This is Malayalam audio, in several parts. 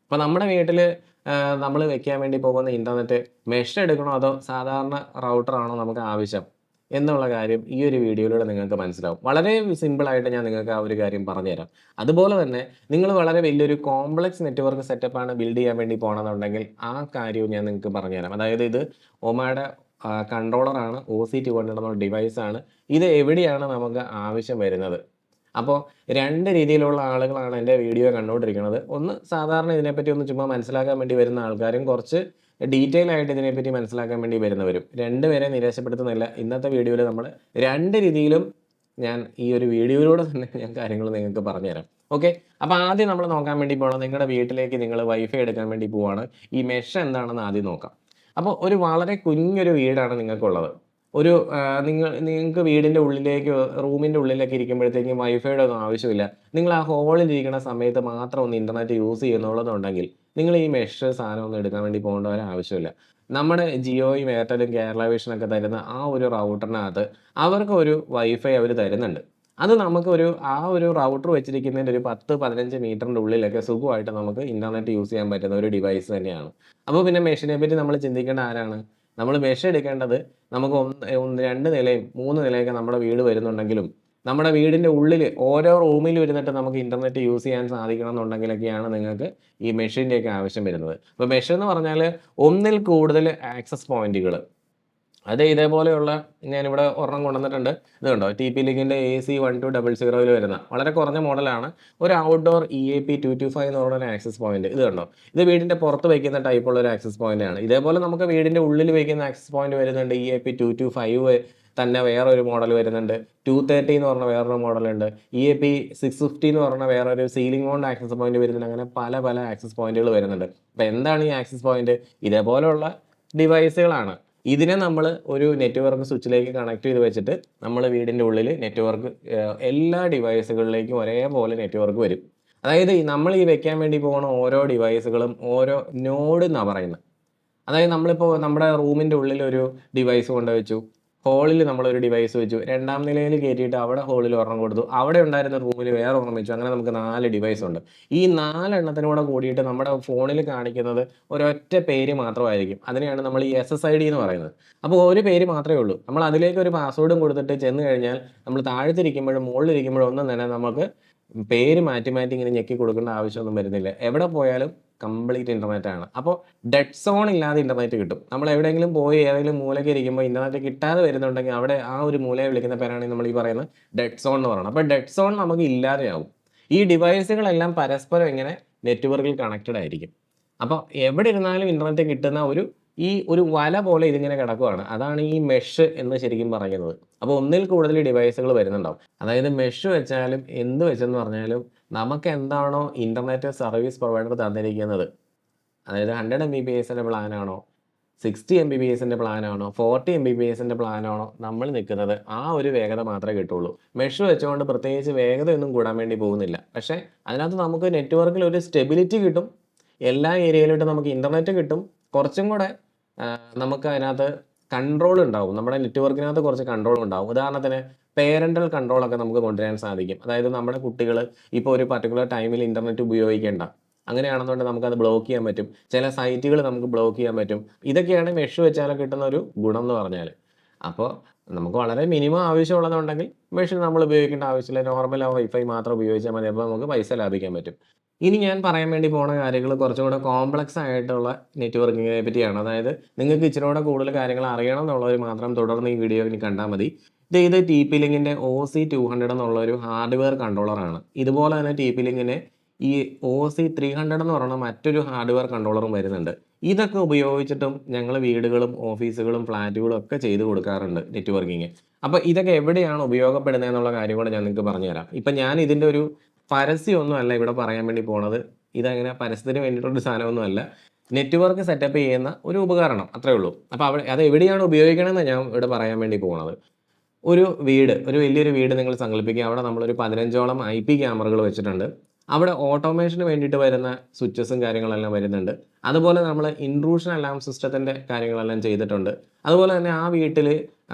അപ്പോൾ നമ്മുടെ വീട്ടിൽ നമ്മൾ വെക്കാൻ വേണ്ടി പോകുന്ന ഇൻ്റർനെറ്റ് മെഷ് എടുക്കണോ അതോ സാധാരണ റൗട്ടറാണോ നമുക്ക് ആവശ്യം എന്നുള്ള കാര്യം ഈ ഒരു വീഡിയോയിലൂടെ നിങ്ങൾക്ക് മനസ്സിലാവും. വളരെ സിമ്പിളായിട്ട് ഞാൻ നിങ്ങൾക്ക് ആ ഒരു കാര്യം പറഞ്ഞുതരാം. അതുപോലെ തന്നെ നിങ്ങൾ വളരെ വലിയൊരു കോംപ്ലക്സ് നെറ്റ്വർക്ക് സെറ്റപ്പാണ് ബിൽഡ് ചെയ്യാൻ വേണ്ടി പോകണമെന്നുണ്ടെങ്കിൽ ആ കാര്യവും ഞാൻ നിങ്ങൾക്ക് പറഞ്ഞുതരാം. അതായത് ഇത് ഒമായുടെ കൺട്രോളറാണ്, OC200 എന്നുള്ള ഡിവൈസാണ്. ഇത് എവിടെയാണ് നമുക്ക് ആവശ്യം വരുന്നത്? അപ്പോൾ 2 രീതിയിലുള്ള ആളുകളാണ് എൻ്റെ വീഡിയോ കണ്ടുകൊണ്ടിരിക്കുന്നത്. ഒന്ന് സാധാരണ ഇതിനെപ്പറ്റി ഒന്ന് ചുമ്മാ മനസ്സിലാക്കാൻ വേണ്ടി വരുന്ന ആൾക്കാരും, കുറച്ച് ഡീറ്റെയിൽ ആയിട്ട് ഇതിനെപ്പറ്റി മനസ്സിലാക്കാൻ വേണ്ടി വരുന്നവരും. 2 പേരെ നിരാശപ്പെടുത്തുന്നില്ല. ഇന്നത്തെ വീഡിയോയിൽ നമ്മൾ 2 രീതിയിലും ഞാൻ ഈ ഒരു വീഡിയോയിലൂടെ തന്നെ ഞാൻ കാര്യങ്ങൾ നിങ്ങൾക്ക് പറഞ്ഞുതരാം. ഓക്കെ. അപ്പോൾ ആദ്യം നമ്മൾ നോക്കാൻ വേണ്ടി പോകണം, നിങ്ങളുടെ വീട്ടിലേക്ക് നിങ്ങൾ വൈഫൈ എടുക്കാൻ വേണ്ടി പോവുകയാണ്. ഈ മെഷ് എന്താണെന്ന് ആദ്യം നോക്കാം. അപ്പോൾ ഒരു വളരെ കുഞ്ഞൊരു വീടാണ് നിങ്ങൾക്കുള്ളത്. ഒരു നിങ്ങൾക്ക് വീടിൻ്റെ ഉള്ളിലേക്ക് റൂമിൻ്റെ ഉള്ളിലേക്ക് ഇരിക്കുമ്പോഴത്തേക്കും വൈഫൈയുടെ ഒന്നും ആവശ്യമില്ല. നിങ്ങൾ ആ ഹോളിൽ ഇരിക്കുന്ന സമയത്ത് മാത്രം ഒന്ന് ഇൻ്റർനെറ്റ് യൂസ് ചെയ്യുന്നുള്ളതുണ്ടെങ്കിൽ നിങ്ങൾ ഈ മെഷ് സാധനമൊന്നും എടുക്കാൻ വേണ്ടി പോകേണ്ട ഒരു ആവശ്യമില്ല. നമ്മുടെ ജിയോയും എയർടെലും കേരള വിഷനൊക്കെ തരുന്ന ആ ഒരു റൗട്ടറിനകത്ത് അവർക്ക് ഒരു വൈഫൈ അവർ തരുന്നുണ്ട്. അത് നമുക്കൊരു ആ ഒരു റൗട്ടർ വെച്ചിരിക്കുന്നതിൻ്റെ ഒരു 10-15 മീറ്ററിൻ്റെ ഉള്ളിലൊക്കെ സുഖമായിട്ട് നമുക്ക് ഇൻ്റർനെറ്റ് യൂസ് ചെയ്യാൻ പറ്റുന്ന ഒരു ഡിവൈസ് തന്നെയാണ്. അപ്പോൾ പിന്നെ മെഷിനെ പറ്റി നമ്മൾ ചിന്തിക്കേണ്ട ആരാണ്? നമ്മൾ മെഷ് എടുക്കേണ്ടത് നമുക്ക് 2 നിലയും 3 നിലയൊക്കെ നമ്മുടെ വീട് വരുന്നുണ്ടെങ്കിലും നമ്മുടെ വീടിൻ്റെ ഉള്ളിൽ ഓരോ റൂമിലും ഇരുന്നിട്ട് നമുക്ക് ഇൻ്റർനെറ്റ് യൂസ് ചെയ്യാൻ സാധിക്കണം എന്നുണ്ടെങ്കിലൊക്കെയാണ് നിങ്ങൾക്ക് ഈ മെഷിൻ്റെയൊക്കെ ആവശ്യം വരുന്നത്. അപ്പോൾ മെഷ് എന്ന് പറഞ്ഞാൽ ഒന്നിൽ കൂടുതൽ ആക്സസ് പോയിന്റുകൾ. അത് ഇതേപോലെയുള്ള ഞാനിവിടെ ഒരെണ്ണം കൊണ്ടുവന്നിട്ടുണ്ട്. ഇത് കണ്ടോ, TP-Linkൻ്റെ AC12000 വരുന്ന വളരെ കുറഞ്ഞ മോഡലാണ്. ഒരു ഔട്ട്ഡോർ EAP225 എന്ന് പറയുന്ന ഒരു ആക്സസ് പോയിന്റ്. ഇത് കണ്ടോ, ഇത് വീടിൻ്റെ പുറത്ത് വയ്ക്കുന്ന ടൈപ്പുള്ള ഒരു ആക്സസ് പോയിന്റാണ്. ഇതേപോലെ നമുക്ക് വീടിൻ്റെ ഉള്ളിൽ വയ്ക്കുന്ന ആക്സസ് പോയിന്റ് വരുന്നുണ്ട്. EAP225 തന്നെ വേറൊരു മോഡൽ വരുന്നുണ്ട്. 230 എന്ന് പറഞ്ഞ വേറൊരു മോഡലുണ്ട്. EAP650 എന്ന് പറഞ്ഞ വേറൊരു സീലിംഗ് മൗണ്ട് ആക്സസ് പോയിന്റ് വരുന്നുണ്ട്. അങ്ങനെ പല പല ആക്സസ് പോയിന്റുകൾ വരുന്നുണ്ട്. അപ്പോൾ എന്താണ് ഈ ആക്സസ് പോയിന്റ്? ഇതേപോലെയുള്ള ഡിവൈസുകളാണ്. ഇതിനെ നമ്മൾ ഒരു നെറ്റ്വർക്ക് സ്വിച്ചിലേക്ക് കണക്ട് ചെയ്ത് വെച്ചിട്ട് നമ്മൾ വീടിൻ്റെ ഉള്ളിൽ നെറ്റ്വർക്ക് എല്ലാ ഡിവൈസുകളിലേക്കും ഒരേപോലെ നെറ്റ്വർക്ക് വരും. അതായത് നമ്മൾ ഈ വെക്കാൻ വേണ്ടി പോകുന്ന ഓരോ ഡിവൈസുകളും ഓരോ നോഡ് എന്നാണ് പറയുന്നത്. അതായത് നമ്മളിപ്പോൾ നമ്മുടെ റൂമിൻ്റെ ഉള്ളിൽ ഒരു ഡിവൈസ് കൊണ്ടുവച്ചു, ഹോളിൽ നമ്മളൊരു ഡിവൈസ് വെച്ചു, 2ാം നിലയിൽ കയറ്റിയിട്ട് അവിടെ ഹോളിൽ ഒരെണ്ണം കൊടുത്തു, അവിടെ ഉണ്ടായിരുന്ന റൂമിൽ വേറെ ഒരെണ്ണം വെച്ചു. അങ്ങനെ നമുക്ക് 4 ഡിവൈസ് ഉണ്ട്. ഈ 4 എണ്ണത്തിനൂടെ കൂടിയിട്ട് നമ്മുടെ ഫോണിൽ കാണിക്കുന്നത് ഒരൊറ്റ പേര് മാത്രമായിരിക്കും. അതിനെയാണ് നമ്മൾ ഈ SSID എന്ന് പറയുന്നത്. അപ്പോൾ ഒരു പേര് മാത്രമേ ഉള്ളൂ. നമ്മൾ അതിലേക്ക് ഒരു പാസ്വേഡും കൊടുത്തിട്ട് ചെന്ന് കഴിഞ്ഞാൽ നമ്മൾ താഴത്തിരിക്കുമ്പോഴും മുകളിലിരിക്കുമ്പോഴും ഒന്നും തന്നെ നമുക്ക് പേര് മാറ്റി മാറ്റി ഇങ്ങനെ ഞെക്കി കൊടുക്കേണ്ട ആവശ്യമൊന്നും വരുന്നില്ല. എവിടെ പോയാലും കംപ്ലീറ്റ് ഇൻ്റർനെറ്റ് ആണ്. അപ്പോൾ ഡെഡ് സോൺ ഇല്ലാതെ ഇൻ്റർനെറ്റ് കിട്ടും. നമ്മൾ എവിടെയെങ്കിലും പോയി ഏതെങ്കിലും മൂലയ്ക്ക് ഇരിക്കുമ്പോൾ ഇൻ്റർനെറ്റ് കിട്ടാതെ വരുന്നുണ്ടെങ്കിൽ അവിടെ ആ ഒരു മൂലയെ വിളിക്കുന്ന പേരാണ് നമ്മൾ ഈ പറയുന്ന ഡെഡ് സോൺ എന്ന് പറയുന്നത്. അപ്പോൾ ഡെഡ് സോൺ നമുക്ക് ഇല്ലാതെയാവും. ഈ ഡിവൈസുകളെല്ലാം പരസ്പരം ഇങ്ങനെ നെറ്റ്വർക്കിൽ കണക്റ്റഡ് ആയിരിക്കും. അപ്പോൾ എവിടെ ഇരുന്നാലും ഇൻ്റർനെറ്റ് കിട്ടുന്ന ഒരു വല പോലെ ഇതിങ്ങനെ കിടക്കുകയാണ്. അതാണ് ഈ മെഷ് എന്ന് ശരിക്കും പറയുന്നത്. അപ്പോൾ ഒന്നിൽ കൂടുതൽ ഡിവൈസുകൾ വരുന്നുണ്ടാവും. അതായത് മെഷ് വെച്ചാലും എന്ത് വെച്ചെന്ന് പറഞ്ഞാലും നമുക്ക് എന്താണോ ഇൻ്റർനെറ്റ് സർവീസ് പ്രൊവൈഡർ തന്നിരിക്കുന്നത്, അതായത് 100 MBPSൻ്റെ പ്ലാനാണോ, 60 MBPSൻ്റെ പ്ലാനാണോ, 40 MBPSൻ്റെ പ്ലാനാണോ നമ്മൾ നിൽക്കുന്നത്, ആ ഒരു വേഗത മാത്രമേ കിട്ടുള്ളൂ. മെഷ് വെച്ചുകൊണ്ട് പ്രത്യേകിച്ച് വേഗതയൊന്നും കൂടാൻ വേണ്ടി പോകുന്നില്ല. പക്ഷേ അതിനകത്ത് നമുക്ക് നെറ്റ്വർക്കിൽ ഒരു സ്റ്റെബിലിറ്റി കിട്ടും. എല്ലാ ഏരിയയിലോട്ടും നമുക്ക് ഇൻ്റർനെറ്റ് കിട്ടും. കുറച്ചും കൂടെ നമുക്ക് അതിനകത്ത് കൺട്രോൾ ഉണ്ടാവും. നമ്മുടെ നെറ്റ്വർക്കിനകത്ത് കുറച്ച് കൺട്രോൾ ഉണ്ടാവും. ഉദാഹരണത്തിന് പേരൻ്റൽ കൺട്രോളൊക്കെ നമുക്ക് കൊണ്ടുവരാൻ സാധിക്കും. അതായത് നമ്മുടെ കുട്ടികൾ ഇപ്പോൾ ഒരു പർട്ടിക്കുലർ ടൈമിൽ ഇൻ്റർനെറ്റ് ഉപയോഗിക്കേണ്ട, അങ്ങനെയാണെന്നുണ്ടെങ്കിൽ നമുക്കത് ബ്ലോക്ക് ചെയ്യാൻ പറ്റും. ചില സൈറ്റുകൾ നമുക്ക് ബ്ലോക്ക് ചെയ്യാൻ പറ്റും. ഇതൊക്കെയാണ് മെഷ് വെച്ചാൽ കിട്ടുന്ന ഒരു ഗുണം എന്ന് പറഞ്ഞാൽ. അപ്പോൾ നമുക്ക് വളരെ മിനിമം ആവശ്യമുള്ളതുണ്ടെങ്കിൽ മെഷ് നമ്മൾ ഉപയോഗിക്കേണ്ട ആവശ്യമില്ല. നോർമൽ വൈഫൈ മാത്രം ഉപയോഗിച്ചാൽ മതി. അപ്പോൾ നമുക്ക് പൈസ ലാഭിക്കാൻ പറ്റും. ഇനി ഞാൻ പറയാൻ വേണ്ടി പോകുന്ന കാര്യങ്ങൾ കുറച്ചും കൂടെ കോംപ്ലക്സ് ആയിട്ടുള്ള നെറ്റ്വർക്കിങ്ങിനെ പറ്റിയാണ്. അതായത് നിങ്ങൾക്ക് ഇച്ചിരി കൂടെ കൂടുതൽ കാര്യങ്ങൾ അറിയണം എന്നുള്ളവർ മാത്രം തുടർന്ന് ഈ വീഡിയോ ഇനി കണ്ടാൽ മതി. ഇത് TP-Linkൻ്റെ OC200 എന്നുള്ളൊരു ഹാർഡ്വെയർ കൺട്രോളറാണ്. ഇതുപോലെ തന്നെ TP-Linkന് ഈ OC300 എന്ന് പറയുന്ന മറ്റൊരു ഹാർഡ്വെയർ കൺട്രോളറും വരുന്നുണ്ട്. ഇതൊക്കെ ഉപയോഗിച്ചിട്ടും ഞങ്ങൾ വീടുകളും ഓഫീസുകളും ഫ്ലാറ്റുകളും ഒക്കെ ചെയ്ത് കൊടുക്കാറുണ്ട് നെറ്റ്വർക്കിങ്. അപ്പോൾ ഇതൊക്കെ എവിടെയാണ് ഉപയോഗപ്പെടുന്നത് എന്നുള്ള കാര്യം കൂടെ ഞാൻ നിങ്ങൾക്ക് പറഞ്ഞുതരാം. ഇപ്പം ഞാൻ ഇതിൻ്റെ ഒരു പരസ്യമൊന്നും അല്ല ഇവിടെ പറയാൻ വേണ്ടി പോണത്. ഇതങ്ങനെ പരസ്യത്തിന് വേണ്ടിയിട്ടുള്ളൊരു സാധനമൊന്നുമല്ല. നെറ്റ്വർക്ക് സെറ്റപ്പ് ചെയ്യുന്ന ഒരു ഉപകരണം, അത്രേ ഉള്ളൂ. അപ്പോൾ അത് എവിടെയാണ് ഉപയോഗിക്കണമെന്ന് ഞാൻ ഇവിടെ പറയാൻ വേണ്ടി പോകുന്നത്. ഒരു വലിയൊരു വീട് നിങ്ങൾ സങ്കല്പിക്കുക. അവിടെ നമ്മളൊരു 15ഓളം IP ക്യാമറകൾ വെച്ചിട്ടുണ്ട്. അവിടെ ഓട്ടോമേഷന് വേണ്ടിയിട്ട് വരുന്ന സ്വിച്ചസും കാര്യങ്ങളെല്ലാം വരുന്നുണ്ട്. അതുപോലെ നമ്മൾ ഇൻട്രൂഷൻ അലാം സിസ്റ്റത്തിൻ്റെ കാര്യങ്ങളെല്ലാം ചെയ്തിട്ടുണ്ട്. അതുപോലെ തന്നെ ആ വീട്ടിൽ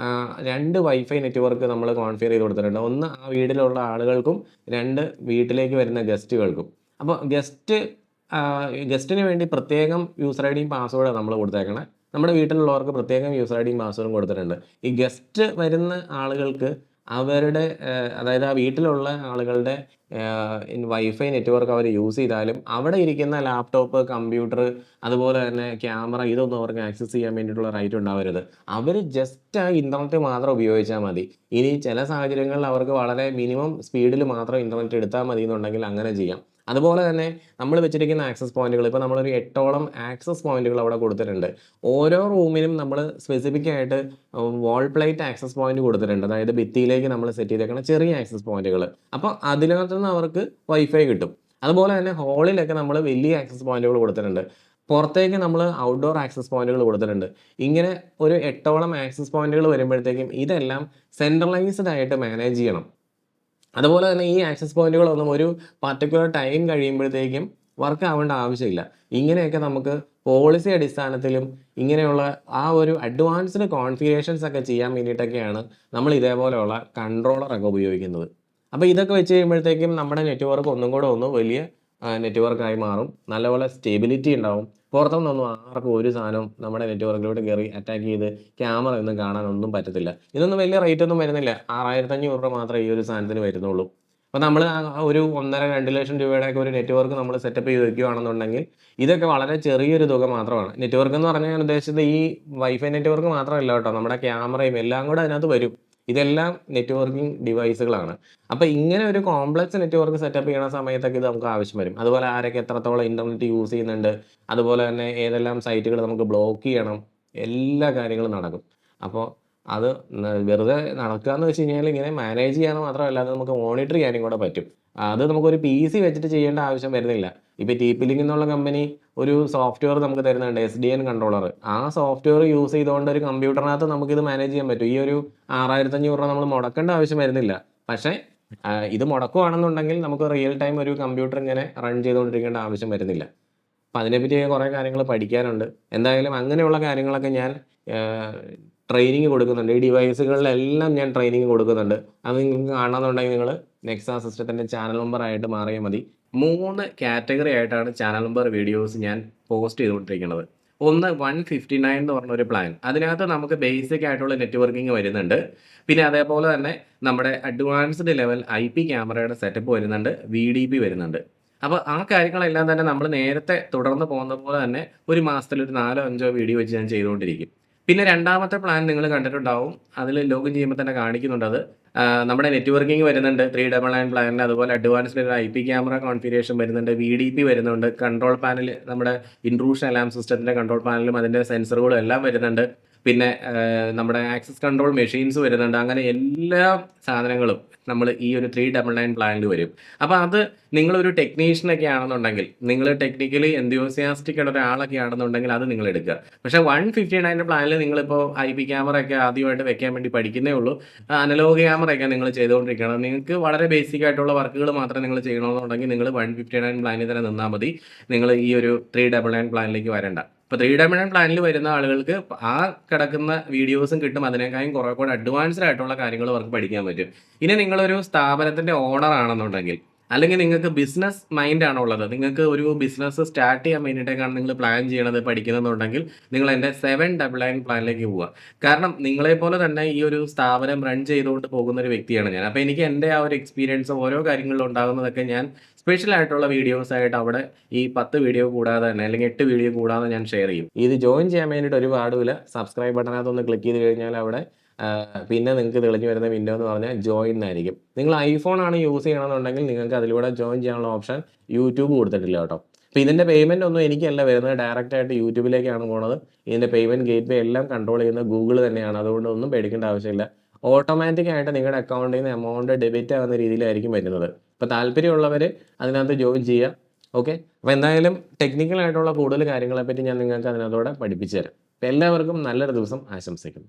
2 വൈഫൈ നെറ്റ്വർക്ക് നമ്മൾ കോൺഫിഗർ ചെയ്ത് കൊടുത്തിട്ടുണ്ട്. ഒന്ന് ആ വീട്ടിലുള്ള ആളുകൾക്കും, 2 വീട്ടിലേക്ക് വരുന്ന ഗസ്റ്റുകൾക്കും. അപ്പോൾ ഗസ്റ്റ് ഗസ്റ്റിന് വേണ്ടി പ്രത്യേകം യൂസർ ഐഡിയും പാസ്വേഡാണ് നമ്മൾ കൊടുത്തേക്കണേ. നമ്മുടെ വീട്ടിലുള്ളവർക്ക് പ്രത്യേകം യൂസർ ഐഡിയും പാസ്വേഡും കൊടുത്തിട്ടുണ്ട്. ഈ ഗസ്റ്റ് വരുന്ന ആളുകൾക്ക് അവരുടെ അതായത് ആ വീട്ടിലുള്ള ആളുകളുടെ വൈഫൈ നെറ്റ്വർക്ക് അവർ യൂസ് ചെയ്താലും അവിടെ ഇരിക്കുന്ന ലാപ്ടോപ്പ്, കമ്പ്യൂട്ടർ, അതുപോലെ തന്നെ ക്യാമറ ഇതൊന്നും അവർക്ക് ആക്സസ് ചെയ്യാൻ വേണ്ടിയിട്ടുള്ള റൈറ്റ് ഉണ്ടാവരുത്. അവർ ജസ്റ്റ് ആ ഇൻ്റർനെറ്റ് മാത്രം ഉപയോഗിച്ചാൽ മതി. ഇനി ചില സാഹചര്യങ്ങളിൽ അവർക്ക് വളരെ മിനിമം സ്പീഡിൽ മാത്രം ഇൻ്റർനെറ്റ് എടുത്താൽ മതി എന്നുണ്ടെങ്കിൽ അങ്ങനെ ചെയ്യാം. അതുപോലെ തന്നെ നമ്മൾ വെച്ചിരിക്കുന്ന ആക്സസ് പോയിന്റുകൾ ഇപ്പോൾ നമ്മളൊരു 8ഓളം ആക്സസ് പോയിന്റുകൾ അവിടെ കൊടുത്തിട്ടുണ്ട്. ഓരോ റൂമിനും നമ്മൾ സ്പെസിഫിക് ആയിട്ട് വാൾ പ്ലേറ്റ് ആക്സസ് പോയിന്റ് കൊടുത്തിട്ടുണ്ട്. അതായത് ഭിത്തിയിലേക്ക് നമ്മൾ സെറ്റ് ചെയ്തേക്കുന്ന ചെറിയ ആക്സസ് പോയിന്റുകൾ. അപ്പോൾ അതിനകത്ത് നിന്ന് അവർക്ക് വൈഫൈ കിട്ടും. അതുപോലെ തന്നെ ഹോളിലൊക്കെ നമ്മൾ വലിയ ആക്സസ് പോയിന്റുകൾ കൊടുത്തിട്ടുണ്ട്. പുറത്തേക്ക് നമ്മൾ ഔട്ട്ഡോർ ആക്സസ് പോയിന്റുകൾ കൊടുത്തിട്ടുണ്ട്. ഇങ്ങനെ ഒരു 8ഓളം ആക്സസ് പോയിന്റുകൾ വരുമ്പോഴത്തേക്കും ഇതെല്ലാം സെൻട്രലൈസ്ഡ് ആയിട്ട് മാനേജ് ചെയ്യണം. അതുപോലെ തന്നെ ഈ ആക്സസ് പോയിന്റുകളൊന്നും ഒരു പർട്ടിക്കുലർ ടൈം കഴിയുമ്പോഴത്തേക്കും വർക്ക് ആവേണ്ട ആവശ്യമില്ല. ഇങ്ങനെയൊക്കെ നമുക്ക് പോളിസി അടിസ്ഥാനത്തിലും ഇങ്ങനെയുള്ള ആ ഒരു അഡ്വാൻസ്ഡ് കോൺഫിഗറേഷൻസ് ഒക്കെ ചെയ്യാൻ വേണ്ടിയിട്ടൊക്കെയാണ് നമ്മൾ ഇതേപോലെയുള്ള കൺട്രോളറൊക്കെ ഉപയോഗിക്കുന്നത്. അപ്പോൾ ഇതൊക്കെ വെച്ച് കഴിയുമ്പോഴത്തേക്കും നമ്മുടെ നെറ്റ്വർക്ക് ഒന്നും കൂടെ വലിയ നെറ്റ്വർക്കായി മാറും. നല്ലപോലെ സ്റ്റെബിലിറ്റി ഉണ്ടാവും. പുറത്തുനിന്നൊന്നും ആർക്കും ഒരു സാധനവും നമ്മുടെ നെറ്റ്വർക്കിലോട്ട് കയറി അറ്റാക്ക് ചെയ്ത് ക്യാമറ ഒന്നും കാണാനൊന്നും പറ്റത്തില്ല. ഇതൊന്നും വലിയ റേറ്റ് ഒന്നും വരുന്നില്ല. 6500 രൂപ മാത്രമേ ഈ ഒരു സാധനത്തിന് വരുന്നുള്ളൂ. അപ്പോൾ നമ്മൾ ഒരു 1.5-2 ലക്ഷം രൂപയുടെയൊക്കെ ഒരു നെറ്റ്വർക്ക് നമ്മൾ സെറ്റപ്പ് ചെയ്ത് വെക്കുകയാണെന്നുണ്ടെങ്കിൽ ഇതൊക്കെ വളരെ ചെറിയൊരു തുക മാത്രമാണ്. നെറ്റ്വർക്ക് എന്ന് പറഞ്ഞാൽ ഞാൻ ഉദ്ദേശിച്ചത് ഈ വൈഫൈ നെറ്റ്വർക്ക് മാത്രമല്ല കേട്ടോ, നമ്മുടെ ക്യാമറയും എല്ലാം കൂടെ അതിനകത്ത് വരും. ഇതെല്ലാം നെറ്റ്വർക്കിംഗ് ഡിവൈസുകളാണ്. അപ്പോൾ ഇങ്ങനെ ഒരു കോംപ്ലക്സ് നെറ്റ്വർക്ക് സെറ്റപ്പ് ചെയ്യണ സമയത്തൊക്കെ ഇത് നമുക്ക് ആവശ്യം വരും. അതുപോലെ ആരൊക്കെ എത്രത്തോളം ഇൻ്റർനെറ്റ് യൂസ് ചെയ്യുന്നുണ്ട്, അതുപോലെ തന്നെ ഏതെല്ലാം സൈറ്റുകൾ നമുക്ക് ബ്ലോക്ക് ചെയ്യണം, എല്ലാ കാര്യങ്ങളും നടക്കും. അപ്പോൾ അത് വെറുതെ നടക്കുക എന്ന് വെച്ച് കഴിഞ്ഞാൽ ഇങ്ങനെ മാനേജ് ചെയ്യാൻ മാത്രമല്ല, അത് നമുക്ക് മോണിറ്റർ ചെയ്യാനും കൂടെ പറ്റും. അത് നമുക്കൊരു PC വെച്ചിട്ട് ചെയ്യേണ്ട ആവശ്യം വരുന്നില്ല. ഇപ്പോൾ TP-Link എന്നുള്ള കമ്പനി ഒരു സോഫ്റ്റ്വെയർ നമുക്ക് തരുന്നുണ്ട്, SDN കൺട്രോളർ. ആ സോഫ്റ്റ്വെയർ യൂസ് ചെയ്തുകൊണ്ട് ഒരു കമ്പ്യൂട്ടറിനകത്ത് നമുക്കിത് മാനേജ് ചെയ്യാൻ പറ്റും. ഈ ഒരു 6500 രൂപ നമ്മൾ മുടക്കേണ്ട ആവശ്യം വരുന്നില്ല. പക്ഷേ ഇത് മുടക്കുകയാണെന്നുണ്ടെങ്കിൽ നമുക്ക് റിയൽ ടൈം ഒരു കമ്പ്യൂട്ടർ ഇങ്ങനെ റൺ ചെയ്തുകൊണ്ടിരിക്കേണ്ട ആവശ്യം വരുന്നില്ല. അപ്പോൾ അതിനെപ്പറ്റി കുറേ കാര്യങ്ങൾ പഠിക്കാനുണ്ട്. എന്തായാലും അങ്ങനെയുള്ള കാര്യങ്ങളൊക്കെ ഞാൻ ട്രെയിനിങ് കൊടുക്കുന്നുണ്ട്. ഈ ഡിവൈസുകളിലെല്ലാം ഞാൻ ട്രെയിനിങ് കൊടുക്കുന്നുണ്ട്. അത് നിങ്ങൾക്ക് കാണണമെന്നുണ്ടെങ്കിൽ നിങ്ങൾ നെക്സ സിസ്റ്റത്തിൻ്റെ ചാനൽ മെമ്പറായിട്ട് മാറിയാൽ മതി. 3 കാറ്റഗറി ആയിട്ടാണ് ചാനൽ മെമ്പർ വീഡിയോസ് ഞാൻ പോസ്റ്റ് ചെയ്തുകൊണ്ടിരിക്കുന്നത്. ഒന്ന് 159 എന്ന് പറഞ്ഞ ഒരു പ്ലാൻ. അതിനകത്ത് നമുക്ക് ബേസിക് ആയിട്ടുള്ള നെറ്റ്വർക്കിംഗ് വരുന്നുണ്ട്. പിന്നെ അതേപോലെ തന്നെ നമ്മുടെ അഡ്വാൻസ്ഡ് ലെവൽ IP ക്യാമറയുടെ സെറ്റപ്പ് വരുന്നുണ്ട്, VDP വരുന്നുണ്ട്. അപ്പോൾ ആ കാര്യങ്ങളെല്ലാം തന്നെ നമ്മൾ നേരത്തെ തുടർന്ന് പോകുന്ന പോലെ തന്നെ ഒരു മാസത്തിൽ ഒരു 4-5 വീഡിയോ വെച്ച് ഞാൻ ചെയ്തുകൊണ്ടിരിക്കും. പിന്നെ രണ്ടാമത്തെ പ്ലാൻ നിങ്ങൾ കണ്ടിട്ടുണ്ടാവും. അതിൽ ലോഗിൻ ചെയ്യുമ്പോൾ തന്നെ കാണിക്കുന്നുണ്ട് അത്. നമ്മുടെ നെറ്റ്വർക്കിംഗ് വരുന്നുണ്ട് 399 പ്ലാനിൽ. അതുപോലെ അഡ്വാൻസ്ഡ് ഒരു IP ക്യാമറ കോൺഫിഗറേഷൻ വരുന്നുണ്ട്, VDP വരുന്നുണ്ട്, കൺട്രോൾ പാനൽ നമ്മുടെ ഇൻട്രൂഷൻ അലാം സിസ്റ്റത്തിൻ്റെ കൺട്രോൾ പാനലും അതിൻ്റെ സെൻസറുകളും എല്ലാം വരുന്നുണ്ട്. പിന്നെ നമ്മുടെ ആക്സസ് കൺട്രോൾ മെഷീൻസ് വരുന്നുണ്ട്. അങ്ങനെ എല്ലാ സാധനങ്ങളും നമ്മൾ ഈ ഒരു 399 പ്ലാനിൽ വരും. അപ്പോൾ അത് നിങ്ങളൊരു ടെക്നീഷ്യനൊക്കെ ആണെന്നുണ്ടെങ്കിൽ, നിങ്ങൾ ടെക്നിക്കലി എന്തൂസിയാസ്റ്റിക് ആയിട്ട് ഒരാളൊക്കെ ആണെന്നുണ്ടെങ്കിൽ അത് നിങ്ങൾ എടുക്കുക. പക്ഷേ 159 പ്ലാനിൽ നിങ്ങളിപ്പോൾ IP ക്യാമറയൊക്കെ ആദ്യമായിട്ട് വെക്കാൻ വേണ്ടി പഠിക്കുന്നേ ഉള്ളൂ, അനലോഗ് ക്യാമറയൊക്കെ നിങ്ങൾ ചെയ്തുകൊണ്ടിരിക്കണം, നിങ്ങൾക്ക് വളരെ ബേസിക് ആയിട്ടുള്ള വർക്കുകൾ മാത്രമേ നിങ്ങൾ ചെയ്യണമെന്നുണ്ടെങ്കിൽ നിങ്ങൾ 159 പ്ലാനിൽ തന്നെ നിന്നാൽ മതി. നിങ്ങൾ ഈ ഒരു 399 പ്ലാനിലേക്ക് വരണ്ട. ഇപ്പോൾ 399 പ്ലാനിൽ വരുന്ന ആളുകൾക്ക് ആ കിടക്കുന്ന വീഡിയോസും കിട്ടും. അതിനേക്കാളും കുറേ കൂടെ അഡ്വാൻസ്ഡ് ആയിട്ടുള്ള കാര്യങ്ങൾ അവർക്ക് പഠിക്കാൻ പറ്റും. ഇനി നിങ്ങളൊരു സ്ഥാപനത്തിൻ്റെ ഓണർ ആണെന്നുണ്ടെങ്കിൽ, അല്ലെങ്കിൽ നിങ്ങൾക്ക് ബിസിനസ് മൈൻഡ് ആണുള്ളത്, നിങ്ങൾക്ക് ഒരു ബിസിനസ് സ്റ്റാർട്ട് ചെയ്യാൻ വേണ്ടിയിട്ടൊക്കെയാണ് നിങ്ങൾ പ്ലാൻ ചെയ്യണത്, പഠിക്കുന്നതെന്നുണ്ടെങ്കിൽ നിങ്ങൾ എൻ്റെ 799 പ്ലാനിലേക്ക് പോവുക. കാരണം നിങ്ങളെപ്പോലെ തന്നെ ഈ ഒരു സ്ഥാപനം റൺ ചെയ്തുകൊണ്ട് പോകുന്ന ഒരു വ്യക്തിയാണ് ഞാൻ. അപ്പോൾ എനിക്ക് എൻ്റെ ആ ഒരു എക്സ്പീരിയൻസ് ഓരോ കാര്യങ്ങളിലും ഉണ്ടാകുന്നതൊക്കെ ഞാൻ സ്പെഷ്യൽ ആയിട്ടുള്ള വീഡിയോസ് ആയിട്ട് അവിടെ ഈ 10 വീഡിയോ കൂടാതെ തന്നെ, അല്ലെങ്കിൽ 8 വീഡിയോ കൂടാതെ ഞാൻ ഷെയർ ചെയ്യും. ഇത് ജോയിൻ ചെയ്യാൻ വേണ്ടിയിട്ട് ഒരു പാടുമില്ല. സബ്സ്ക്രൈബ് ബട്ടനകത്തൊന്ന് ക്ലിക്ക് ചെയ്ത് കഴിഞ്ഞാൽ അവിടെ പിന്നെ നിങ്ങൾക്ക് തെളിഞ്ഞു വരുന്ന വിൻഡോ എന്ന് പറഞ്ഞാൽ ജോയിൻ എന്നായിരിക്കും. നിങ്ങൾ iPhone ആണ് യൂസ് ചെയ്യണമെന്നുണ്ടെങ്കിൽ നിങ്ങൾക്ക് അതിലൂടെ ജോയിൻ ചെയ്യാനുള്ള ഓപ്ഷൻ യൂട്യൂബ് കൊടുത്തിട്ടില്ല കേട്ടോ. അപ്പോൾ ഇതിൻ്റെ പേയ്മെൻ്റ് ഒന്നും എനിക്കല്ല വരുന്നത്, ഡയറക്റ്റ് ആയിട്ട് യൂട്യൂബിലേക്കാണ് പോകുന്നത്. ഇതിൻ്റെ പേയ്മെൻറ്റ് ഗേറ്റ്വേ എല്ലാം കൺട്രോൾ ചെയ്യുന്നത് ഗൂഗിൾ തന്നെയാണ്. അതുകൊണ്ട് ഒന്നും പേടിക്കേണ്ട ആവശ്യമില്ല. ഓട്ടോമാറ്റിക് ആയിട്ട് നിങ്ങളുടെ അക്കൗണ്ടിൽ നിന്ന് എമൗണ്ട് ഡെബിറ്റ് ആവുന്ന രീതിയിലായിരിക്കും വരുന്നത്. അപ്പോൾ താല്പര്യമുള്ളവർ അതിനകത്ത് ജോയിൻ ചെയ്യുക. ഓക്കെ, അപ്പോൾ എന്തായാലും ടെക്നിക്കൽ ആയിട്ടുള്ള കൂടുതൽ കാര്യങ്ങളെപ്പറ്റി ഞാൻ നിങ്ങൾക്ക് അതിനകത്തൂടെ പഠിപ്പിച്ചു തരാം. അപ്പോൾ എല്ലാവർക്കും നല്ലൊരു ദിവസം ആശംസിക്കുന്നു.